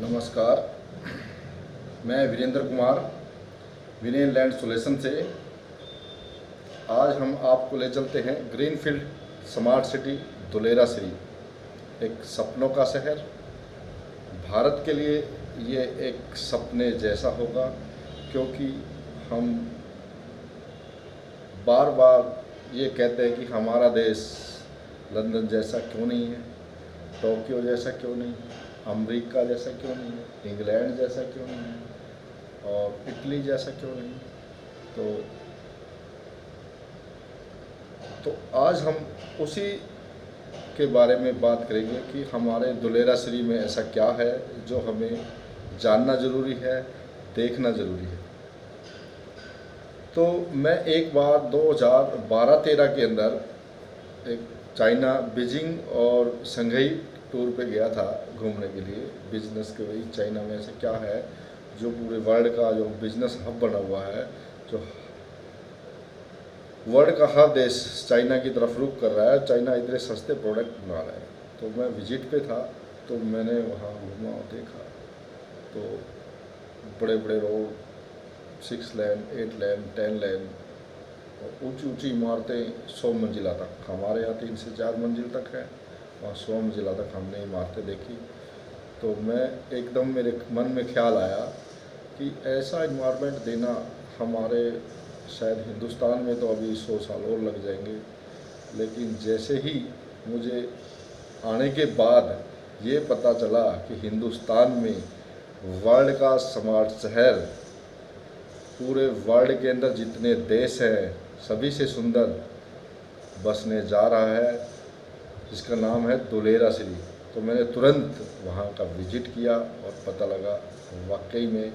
नमस्कार। मैं वीरेंद्र कुमार विनय land solution से। आज हम आपको ले चलते हैं greenfield smart city Dulera Shri, एक सपनों का शहर। भारत के लिए ये एक सपने जैसा होगा, क्योंकि हम बार बार ये कहते हैं कि हमारा देश लंदन जैसा क्यों नहीं है, टोक्यो जैसा क्यों नहीं है, अमेरिका जैसा क्यों नहीं है, इंग्लैंड जैसा क्यों नहीं है और इटली जैसा क्यों नहीं है। तो आज हम उसी के बारे में बात करेंगे कि हमारे दुलेरा श्री में ऐसा क्या है जो हमें जानना ज़रूरी है, देखना ज़रूरी है। तो मैं एक बार 2012-13 के अंदर एक चाइना बीजिंग और शंघाई टूर पे गया था घूमने के लिए, बिजनेस के। वही चाइना में ऐसे क्या है जो पूरे वर्ल्ड का जो बिजनेस हब बना हुआ है, जो वर्ल्ड का हर देश चाइना की तरफ रुख कर रहा है। चाइना इतने सस्ते प्रोडक्ट बना रहा है। तो मैं विजिट पे था, तो मैंने वहाँ घूमा और देखा। तो बड़े बड़े रोड, 6 लेन, 8 लेन, 10 लेन और ऊंची ऊंची इमारतें 100 मंजिला तक। हमारे यहाँ 3 से 4 मंजिल तक है, वहाँ 100 मंजिला तक हमने इमारतें देखी। तो मैं एकदम मेरे मन में ख्याल आया कि ऐसा इन्वायरमेंट देना हमारे शायद हिंदुस्तान में तो अभी 100 साल और लग जाएंगे, लेकिन जैसे ही मुझे आने के बाद ये पता चला कि हिंदुस्तान में वर्ल्ड का स्मार्ट शहर, पूरे वर्ल्ड के अंदर जितने देश हैं सभी से सुंदर बसने जा रहा है, जिसका नाम है दुलेरा श्री। तो मैंने तुरंत वहाँ का विजिट किया और पता लगा वाकई में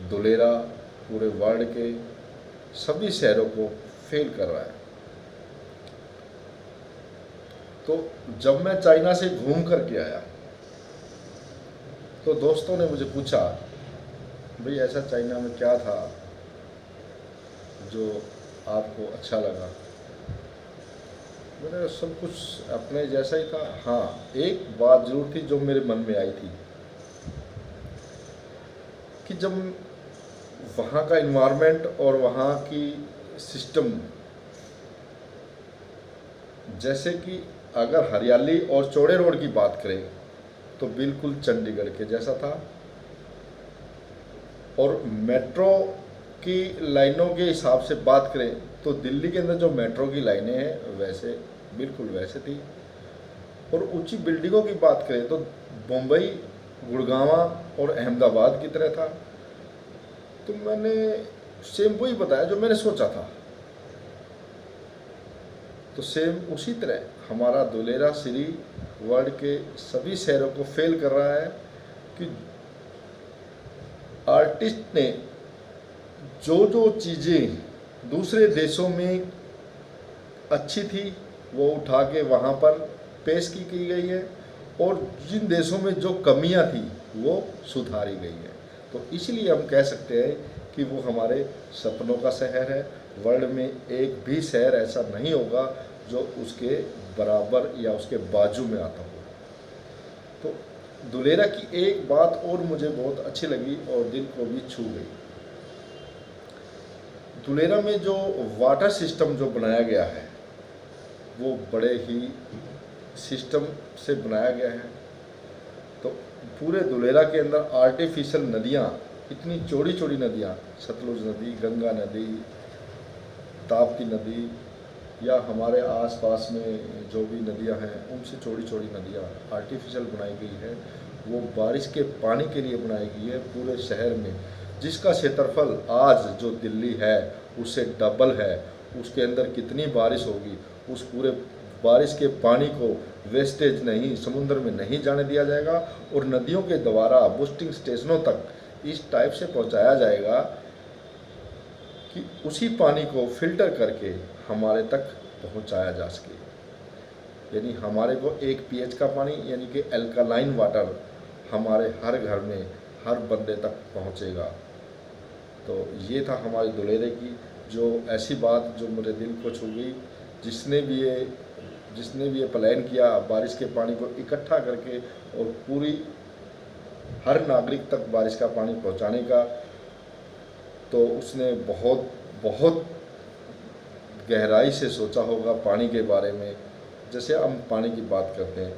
दुलेरा पूरे वर्ल्ड के सभी शहरों को फेल कर रहा है। तो जब मैं चाइना से घूम कर के आया तो दोस्तों ने मुझे पूछा, भाई ऐसा चाइना में क्या था जो आपको अच्छा लगा? मैंने सब कुछ अपने जैसा ही था। हाँ, एक बात जरूर थी जो मेरे मन में आई थी कि जब वहाँ का इन्वायरमेंट और वहाँ की सिस्टम, जैसे कि अगर हरियाली और चौड़े रोड की बात करें तो बिल्कुल चंडीगढ़ के जैसा था, और मेट्रो की लाइनों के हिसाब से बात करें तो दिल्ली के अंदर जो मेट्रो की लाइनें हैं वैसे बिल्कुल वैसे थी। और ऊंची बिल्डिंगों की बात करें तो मुंबई, गुड़गांव और अहमदाबाद की तरह था। तो मैंने सेम वही बताया जो मैंने सोचा था। तो सेम उसी तरह हमारा दुलेरा श्री वर्ल्ड के सभी शहरों को फेल कर रहा है कि आर्टिस्ट ने जो जो चीज़ें दूसरे देशों में अच्छी थी वो उठा के वहाँ पर पेश की गई है, और जिन देशों में जो कमियां थी वो सुधारी गई है। तो इसलिए हम कह सकते हैं कि वो हमारे सपनों का शहर है। वर्ल्ड में एक भी शहर ऐसा नहीं होगा जो उसके बराबर या उसके बाजू में आता हो। तो दुलेरा की एक बात और मुझे बहुत अच्छी लगी और दिल को भी छू गई। दुलेरा में जो वाटर सिस्टम जो बनाया गया है वो बड़े ही सिस्टम से बनाया गया है। तो पूरे दुलेरा के अंदर आर्टिफिशियल नदियाँ, इतनी चौड़ी चौड़ी नदियाँ, सतलुज नदी, गंगा नदी, ताप्ती नदी, या हमारे आसपास में जो भी नदियाँ हैं उनसे चौड़ी चौड़ी नदियाँ आर्टिफिशियल बनाई गई है। वो बारिश के पानी के लिए बनाई गई है पूरे शहर में, जिसका क्षेत्रफल आज जो दिल्ली है उससे डबल है। उसके अंदर कितनी बारिश होगी, उस पूरे बारिश के पानी को वेस्टेज नहीं, समुद्र में नहीं जाने दिया जाएगा, और नदियों के द्वारा बूस्टिंग स्टेशनों तक इस टाइप से पहुंचाया जाएगा कि उसी पानी को फिल्टर करके हमारे तक पहुंचाया जा सके। यानी हमारे को 1 pH का पानी, यानी कि अल्कलाइन वाटर हमारे हर घर में हर बंदे तक पहुंचेगा। तो ये था हमारे दुलेरे की जो ऐसी बात जो मेरे दिल को छू गई। जिसने भी ये प्लान किया बारिश के पानी को इकट्ठा करके और पूरी हर नागरिक तक बारिश का पानी पहुंचाने का, तो उसने बहुत बहुत गहराई से सोचा होगा पानी के बारे में। जैसे हम पानी की बात करते हैं,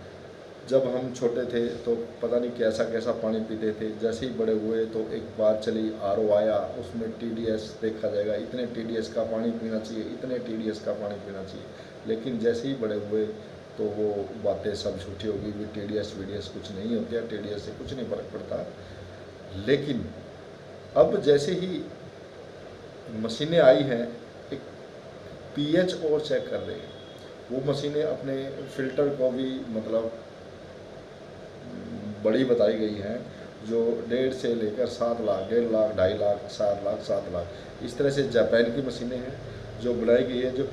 जब हम छोटे थे तो पता नहीं कैसा कैसा पानी पीते थे, जैसे ही बड़े हुए तो एक बार चली आरओ आया, उसमें टीडीएस देखा जाएगा, इतने टीडीएस का पानी पीना चाहिए, इतने टीडीएस का पानी पीना चाहिए। लेकिन जैसे ही बड़े हुए तो वो बातें सब झूठी हो गई भी, टीडीएस वीडीएस कुछ नहीं होती है, टीडीएस से कुछ नहीं फ़र्क पड़ता। लेकिन अब जैसे ही मशीनें आई हैं, एक पीएच और चेक कर रहे हैं, वो मशीनें अपने फ़िल्टर को भी मतलब बड़ी बताई गई हैं, जो 1.5 से लेकर 7 लाख, 1.5 लाख, 2.5 लाख, 7 लाख, 7 लाख इस तरह से जापान की मशीनें हैं जो बनाई गई है। जो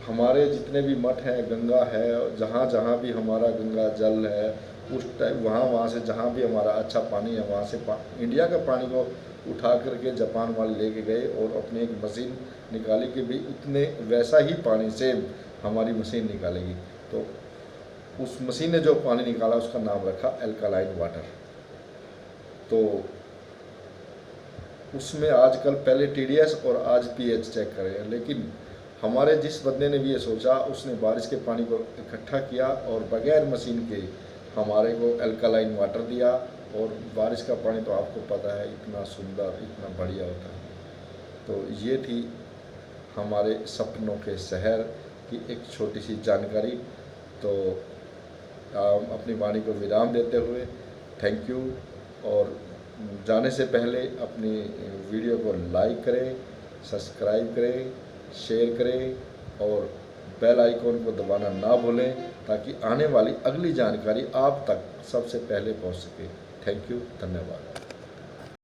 हमारे जितने भी मठ हैं, गंगा है, जहाँ जहाँ भी हमारा गंगा जल है, उस टाइम वहाँ से जहाँ भी हमारा अच्छा पानी है, वहाँ से इंडिया का पानी को उठा करके जापान वाले लेके गए और अपने एक मशीन निकाली कि भाई उतने वैसा ही पानी सेम हमारी मशीन निकालेगी। तो उस मशीन ने जो पानी निकाला उसका नाम रखा एल्कालाइन वाटर। तो उसमें आजकल पहले टीडीएस और आज पीएच चेक कर रहे हैं। लेकिन हमारे जिस बंदे ने भी ये सोचा, उसने बारिश के पानी को इकट्ठा किया और बगैर मशीन के हमारे को एल्कालाइन वाटर दिया। और बारिश का पानी तो आपको पता है इतना सुंदर, इतना बढ़िया होता है। तो ये थी हमारे सपनों के शहर की एक छोटी सी जानकारी। तो अपनी वाणी को विराम देते हुए थैंक यू। और जाने से पहले अपनी वीडियो को लाइक करें, सब्सक्राइब करें, शेयर करें और बेल आइकॉन को दबाना ना भूलें, ताकि आने वाली अगली जानकारी आप तक सबसे पहले पहुंच सके। थैंक यू, धन्यवाद।